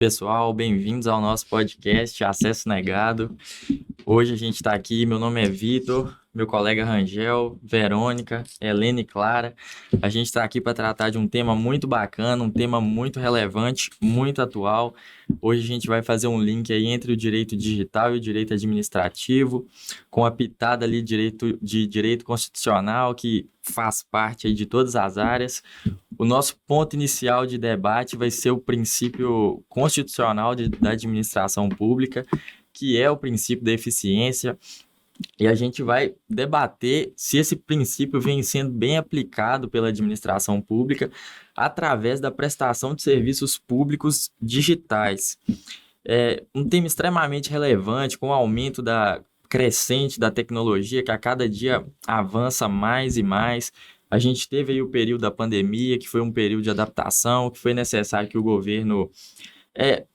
Pessoal, bem-vindos ao nosso podcast Acesso Negado. Hoje a gente está aqui, meu nome é Vitor, meu colega Rangel, Verônica, Helena e Clara. A gente está aqui para tratar de um tema muito bacana, um tema muito relevante, muito atual. Hoje a gente vai fazer um link aí entre o direito digital e o direito administrativo, com a pitada ali de direito constitucional, que faz parte aí de todas as áreas. O nosso ponto inicial de debate vai ser o princípio constitucional da administração pública, que é o princípio da eficiência, e a gente vai debater se esse princípio vem sendo bem aplicado pela administração pública através da prestação de serviços públicos digitais. É um tema extremamente relevante, com o aumento crescente da tecnologia, que a cada dia avança mais e mais. A gente teve aí o período da pandemia, que foi um período de adaptação, que foi necessário que o governo é,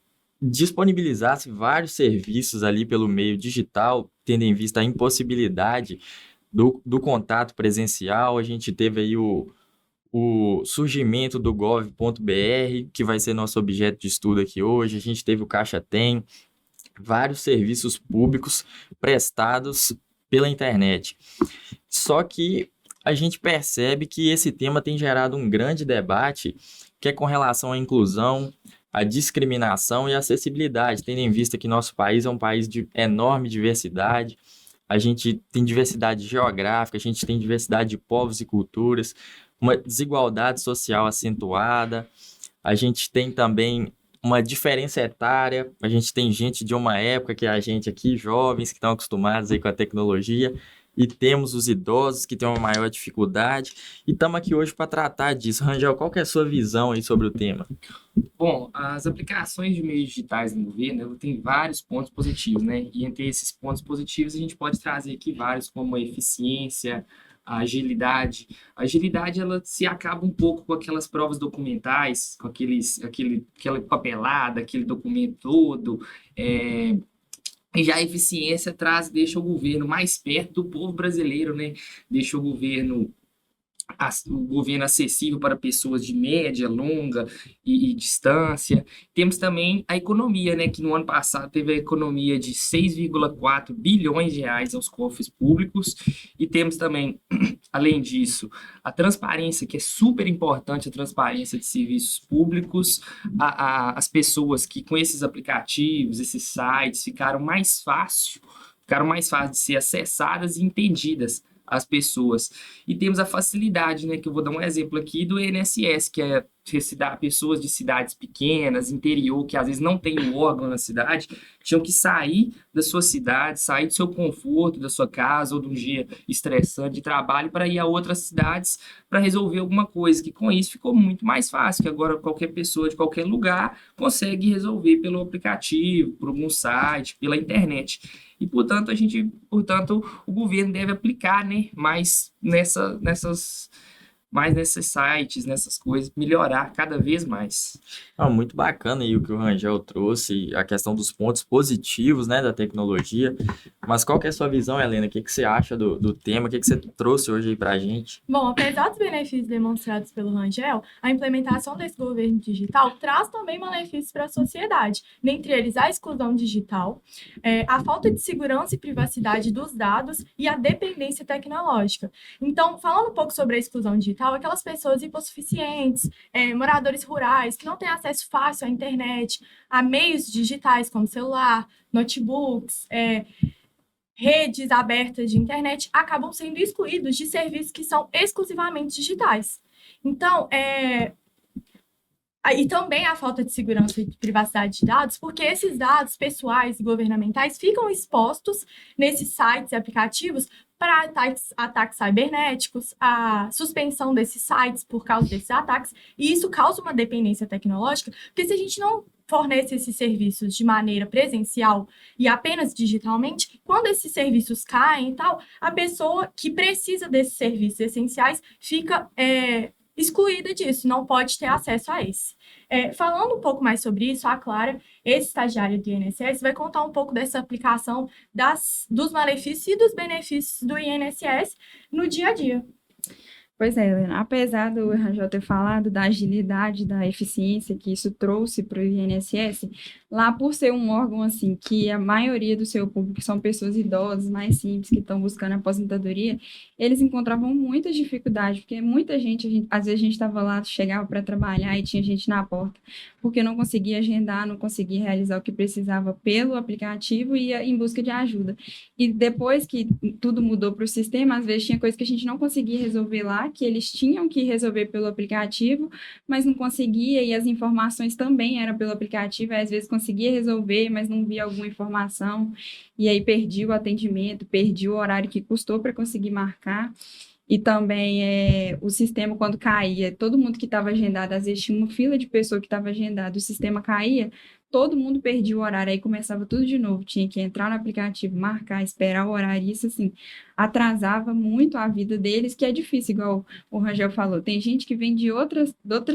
disponibilizasse vários serviços ali pelo meio digital, tendo em vista a impossibilidade do contato presencial. A gente teve aí o surgimento do gov.br, que vai ser nosso objeto de estudo aqui hoje. A gente teve o Caixa Tem, vários serviços públicos prestados pela internet. Só que a gente percebe que esse tema tem gerado um grande debate, que é com relação à inclusão, à discriminação e à acessibilidade, tendo em vista que nosso país é um país de enorme diversidade. A gente tem diversidade geográfica, a gente tem diversidade de povos e culturas, uma desigualdade social acentuada. A gente tem também uma diferença etária. A gente tem gente de uma época que é a gente aqui, jovens, que estão acostumados aí com a tecnologia, e temos os idosos que têm uma maior dificuldade. E estamos aqui hoje para tratar disso. Rangel, qual que é a sua visão aí sobre o tema? Bom, as aplicações de meios digitais no governo, ela tem vários pontos positivos, né? E entre esses pontos positivos, a gente pode trazer aqui vários, como a eficiência, a agilidade. A agilidade, ela se acaba um pouco com aquelas provas documentais, com aquela papelada, aquele documento todo. E já a eficiência deixa o governo mais perto do povo brasileiro, né? Deixa o governo acessível para pessoas de média, longa e distância. Temos também a economia, né, que no ano passado teve a economia de 6,4 bilhões de reais aos cofres públicos, e temos também, além disso, a transparência, que é super importante, a transparência de serviços públicos. As pessoas que com esses aplicativos, esses sites, ficaram mais fácil de ser acessadas e entendidas as pessoas. E temos a facilidade, né, que eu vou dar um exemplo aqui do INSS, que é pessoas de cidades pequenas, interior, que às vezes não tem um órgão na cidade, tinham que sair da sua cidade, sair do seu conforto, da sua casa, ou de um dia estressante de trabalho, para ir a outras cidades para resolver alguma coisa, que com isso ficou muito mais fácil, que agora qualquer pessoa de qualquer lugar consegue resolver pelo aplicativo, por algum site, pela internet. E, portanto, o governo deve aplicar, né, mais nesses sites, nessas coisas, melhorar cada vez mais. Muito bacana aí o que o Rangel trouxe, a questão dos pontos positivos, né, da tecnologia. Mas qual que é a sua visão, Helena? O que que você acha do tema? O que que você trouxe hoje aí para a gente? Bom, apesar dos benefícios demonstrados pelo Rangel, a implementação desse governo digital traz também malefícios para a sociedade, dentre eles a exclusão digital, a falta de segurança e privacidade dos dados e a dependência tecnológica. Então, falando um pouco sobre a exclusão digital, aquelas pessoas hipossuficientes, moradores rurais, que não têm acesso fácil à internet, a meios digitais como celular, notebooks, redes abertas de internet acabam sendo excluídos de serviços que são exclusivamente digitais. Então, e também a falta de segurança e de privacidade de dados, porque esses dados pessoais e governamentais ficam expostos nesses sites e aplicativos para ataques cibernéticos, a suspensão desses sites por causa desses ataques, e isso causa uma dependência tecnológica, porque se a gente não fornece esses serviços de maneira presencial e apenas digitalmente, quando esses serviços caem e tal, a pessoa que precisa desses serviços essenciais fica excluída disso, não pode ter acesso a esse. Falando um pouco mais sobre isso, a Clara, ex-estagiária do INSS, vai contar um pouco dessa aplicação dos malefícios e dos benefícios do INSS no dia a dia. Pois é, Helena, apesar do Rangel ter falado da agilidade, da eficiência que isso trouxe para o INSS, lá por ser um órgão assim, que a maioria do seu público são pessoas idosas, mais simples, que estão buscando aposentadoria, eles encontravam muitas dificuldades, porque muita gente, às vezes a gente estava lá, chegava para trabalhar e tinha gente na porta, porque não conseguia agendar, não conseguia realizar o que precisava pelo aplicativo e ia em busca de ajuda. E depois que tudo mudou para o sistema, às vezes tinha coisa que a gente não conseguia resolver lá, que eles tinham que resolver pelo aplicativo, mas não conseguia, e as informações também eram pelo aplicativo, aí às vezes conseguia resolver, mas não via alguma informação, e aí perdi o atendimento, perdi o horário que custou para conseguir marcar. E também o sistema, quando caía, todo mundo que estava agendado, às vezes tinha uma fila de pessoa que estava agendado, o sistema caía, todo mundo perdia o horário, aí começava tudo de novo, tinha que entrar no aplicativo, marcar, esperar o horário, isso assim, atrasava muito a vida deles, que é difícil, igual o Rangel falou. Tem gente que vem de outra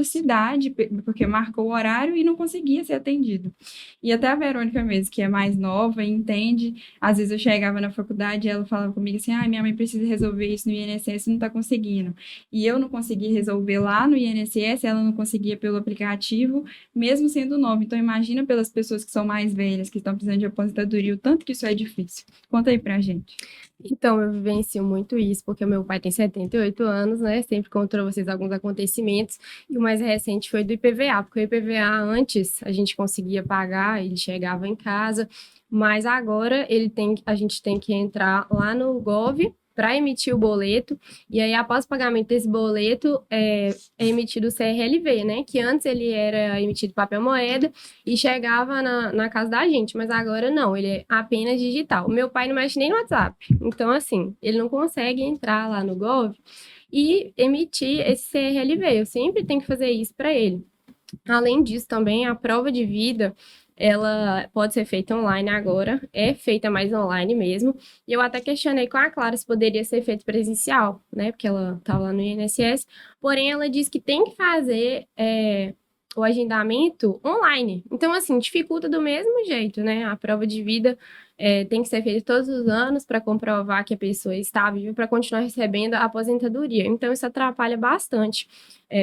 cidade, porque marcou o horário e não conseguia ser atendido. E até a Verônica mesmo, que é mais nova e entende, às vezes eu chegava na faculdade e ela falava comigo assim, ah, minha mãe precisa resolver isso no INSS e não está conseguindo. E eu não consegui resolver lá no INSS, ela não conseguia pelo aplicativo, mesmo sendo nova. Então, imagina pelas pessoas que são mais velhas, que estão precisando de aposentadoria, o tanto que isso é difícil. Conta aí pra gente. Então, eu vivencio muito isso, porque meu pai tem 78 anos, né? Sempre conto pra vocês alguns acontecimentos. E o mais recente foi do IPVA, porque o IPVA antes a gente conseguia pagar, ele chegava em casa, mas agora a gente tem que entrar lá no Gov para emitir o boleto, e aí após o pagamento desse boleto é emitido o CRLV, né? Que antes ele era emitido papel moeda e chegava na casa da gente, mas agora não, ele é apenas digital. O meu pai não mexe nem no WhatsApp, então assim, ele não consegue entrar lá no Gov e emitir esse CRLV, eu sempre tenho que fazer isso para ele. Além disso, também a prova de vida, ela pode ser feita online agora, é feita mais online mesmo. E eu até questionei com a Clara se poderia ser feito presencial, né? Porque ela estava lá no INSS. Porém, ela disse que tem que fazer o agendamento online. Então, assim, dificulta do mesmo jeito, né? A prova de vida tem que ser feita todos os anos para comprovar que a pessoa está viva para continuar recebendo a aposentadoria. Então, isso atrapalha bastante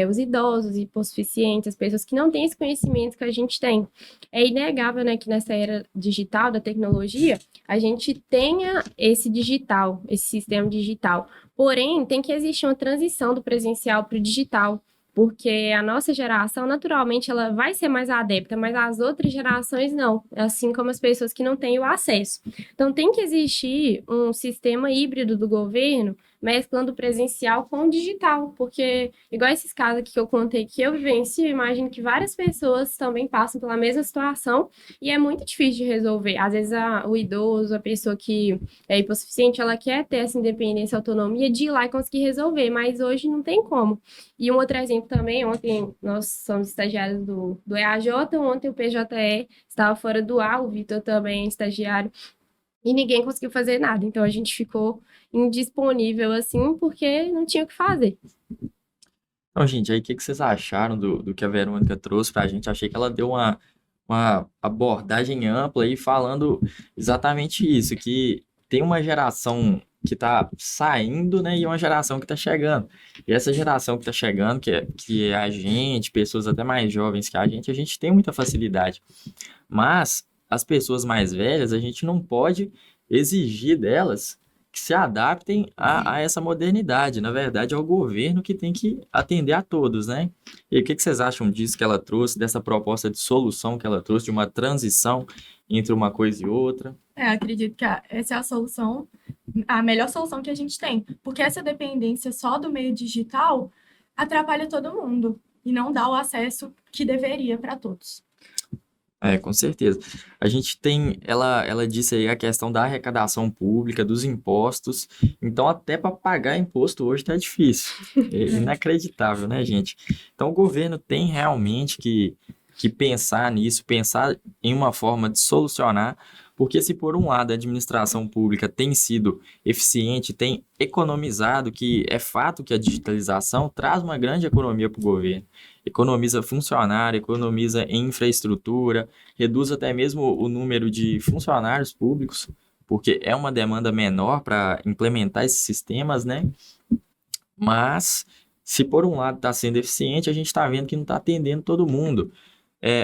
os idosos, hipossuficientes, as pessoas que não têm esse conhecimento que a gente tem. É inegável, né, que nessa era digital, da tecnologia, a gente tenha esse digital, esse sistema digital. Porém, tem que existir uma transição do presencial para o digital, porque a nossa geração, naturalmente, ela vai ser mais adepta, mas as outras gerações não, assim como as pessoas que não têm o acesso. Então, tem que existir um sistema híbrido do governo, mesclando o presencial com o digital, porque, igual esses casos aqui que eu contei que eu vivencio, eu imagino que várias pessoas também passam pela mesma situação e é muito difícil de resolver. Às vezes, o idoso, a pessoa que é hipossuficiente, ela quer ter essa independência, autonomia de ir lá e conseguir resolver, mas hoje não tem como. E um outro exemplo também, ontem nós somos estagiários do EAJ, ontem o PJE estava fora do ar, o Vitor também é estagiário, e ninguém conseguiu fazer nada. Então a gente ficou indisponível assim, porque não tinha o que fazer. Então, gente, aí o que vocês acharam do que a Verônica trouxe pra gente? Achei que ela deu uma abordagem ampla aí falando exatamente isso, que tem uma geração que está saindo, né, e uma geração que está chegando. E essa geração que está chegando, que é a gente, pessoas até mais jovens que a gente tem muita facilidade. Mas as pessoas mais velhas, a gente não pode exigir delas que se adaptem a essa modernidade. Na verdade, é o governo que tem que atender a todos, né? E o que vocês acham disso que ela trouxe, dessa proposta de solução que ela trouxe, de uma transição entre uma coisa e outra? Acredito que essa é a solução, a melhor solução que a gente tem, porque essa dependência só do meio digital atrapalha todo mundo e não dá o acesso que deveria para todos. Com certeza. A gente tem, ela disse aí a questão da arrecadação pública, dos impostos. Então, até para pagar imposto hoje tá difícil. É inacreditável, né, gente? Então, o governo tem realmente que pensar nisso, pensar em uma forma de solucionar, porque se por um lado a administração pública tem sido eficiente, tem economizado, que é fato que a digitalização traz uma grande economia para o governo. Economiza funcionário, economiza em infraestrutura, reduz até mesmo o número de funcionários públicos, porque é uma demanda menor para implementar esses sistemas, né? Mas, se por um lado está sendo eficiente, a gente está vendo que não está atendendo todo mundo.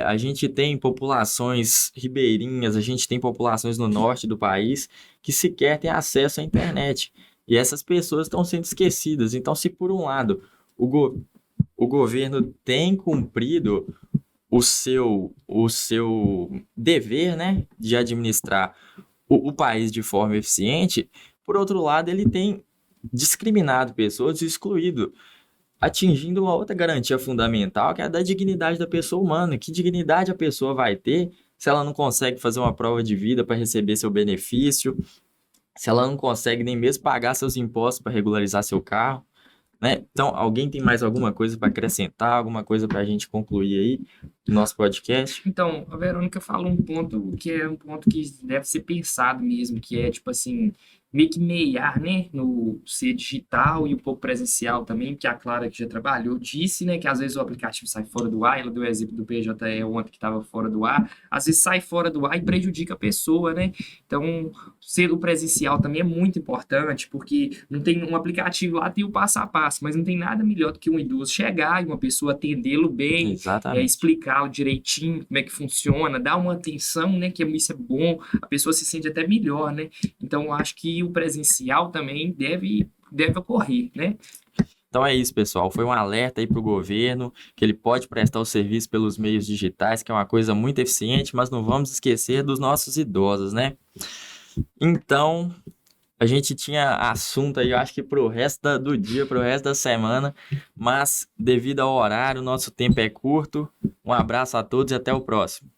A gente tem populações ribeirinhas, a gente tem populações no norte do país que sequer têm acesso à internet. E essas pessoas estão sendo esquecidas. Então, se por um lado o governo tem cumprido o seu dever, né, de administrar o país de forma eficiente, por outro lado, ele tem discriminado pessoas e excluído, atingindo uma outra garantia fundamental, que é a da dignidade da pessoa humana. Que dignidade a pessoa vai ter se ela não consegue fazer uma prova de vida para receber seu benefício, se ela não consegue nem mesmo pagar seus impostos para regularizar seu carro, né? Então, alguém tem mais alguma coisa para acrescentar, alguma coisa para a gente concluir aí no nosso podcast? Então, a Verônica falou um ponto que é um ponto que deve ser pensado mesmo, que é, tipo assim, meio que meiar, né, no ser digital e um pouco presencial também, que a Clara, que já trabalhou, disse, né, que às vezes o aplicativo sai fora do ar. Ela deu o exemplo do PJE ontem que estava fora do ar, às vezes sai fora do ar e prejudica a pessoa, né? Então, ser o presencial também é muito importante, porque não tem um aplicativo lá, tem o passo a passo, mas não tem nada melhor do que um idoso chegar e uma pessoa atendê-lo bem, Exatamente. explicar direitinho como é que funciona, dar uma atenção, né, que isso é bom, a pessoa se sente até melhor, né? Então, eu acho que o presencial também deve ocorrer, né? Então é isso, pessoal. Foi um alerta aí para o governo, que ele pode prestar o serviço pelos meios digitais, que é uma coisa muito eficiente, mas não vamos esquecer dos nossos idosos, né? Então, a gente tinha assunto aí, eu acho que pro resto do dia, pro resto da semana, mas devido ao horário, nosso tempo é curto. Um abraço a todos e até o próximo.